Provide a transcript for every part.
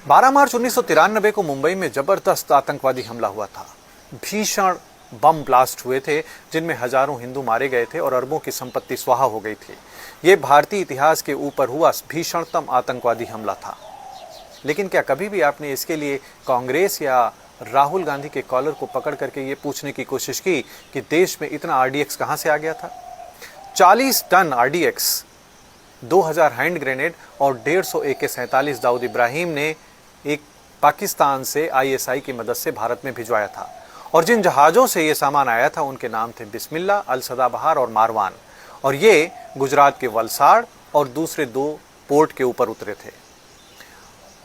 12 मार्च 1993 को मुंबई में जबरदस्त आतंकवादी हमला हुआ था। भीषण बम ब्लास्ट हुए थे जिनमें हजारों हिंदू मारे गए थे और अरबों की संपत्ति स्वाहा हो गई थी। ये भारतीय इतिहास के ऊपर हुआ भीषणतम आतंकवादी हमला था। लेकिन क्या कभी भी आपने इसके लिए कांग्रेस या राहुल गांधी के कॉलर को पकड़ करके ये पूछने की कोशिश की कि देश में इतना आरडीएक्स कहां से आ गया था? 40 टन आरडीएक्स, 2000 हैंड ग्रेनेड और 150 AK-47 दाऊद इब्राहिम ने एक पाकिस्तान से आईएसआई की मदद से भारत में भिजवाया था। और जिन जहाज़ों से ये सामान आया था उनके नाम थे बिस्मिल्लाह, अल सदाबहार और मारवान। और ये गुजरात के वलसाड़ और दूसरे 2 पोर्ट के ऊपर उतरे थे।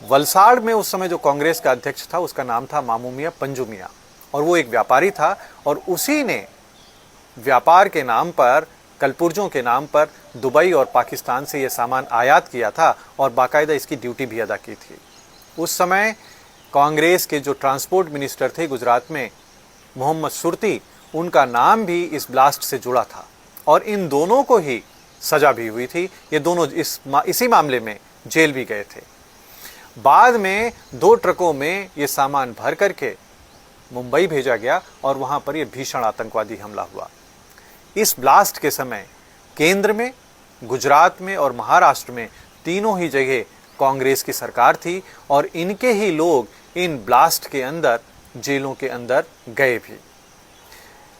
वलसाड़ में उस समय जो कांग्रेस का अध्यक्ष था उसका नाम था मामू मियां पंजू मियां, और वो एक व्यापारी था और उसी ने व्यापार के नाम पर, कलपुर्जों के नाम पर दुबई और पाकिस्तान से ये सामान आयात किया था और बाकायदा इसकी ड्यूटी भी अदा की थी। उस समय कांग्रेस के जो ट्रांसपोर्ट मिनिस्टर थे गुजरात में, मोहम्मद सुरती, उनका नाम भी इस ब्लास्ट से जुड़ा था और इन दोनों को ही सजा भी हुई थी। ये दोनों इसी मामले में जेल भी गए थे। बाद में 2 ट्रकों में ये सामान भर करके मुंबई भेजा गया और वहां पर यह भीषण आतंकवादी हमला हुआ। इस ब्लास्ट के समय केंद्र में, गुजरात में और महाराष्ट्र में तीनों ही जगह कांग्रेस की सरकार थी और इनके ही लोग इन ब्लास्ट के अंदर, जेलों के अंदर गए भी।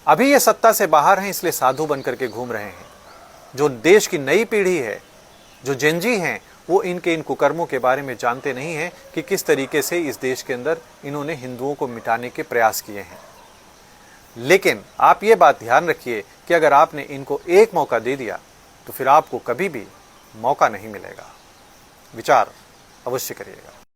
अभी ये सत्ता से बाहर हैं, इसलिए साधु बनकर के घूम रहे हैं। जो देश की नई पीढ़ी है, जो जेनजी हैं, वो इनके इन कुकर्मों के बारे में जानते नहीं हैं कि किस तरीके से इस देश के अंदर इन्होंने हिंदुओं को मिटाने के प्रयास किए हैं। लेकिन आप ये बात ध्यान रखिए कि अगर आपने इनको एक मौका दे दिया तो फिर आपको कभी भी मौका नहीं मिलेगा। विचार अवश्य करिएगा।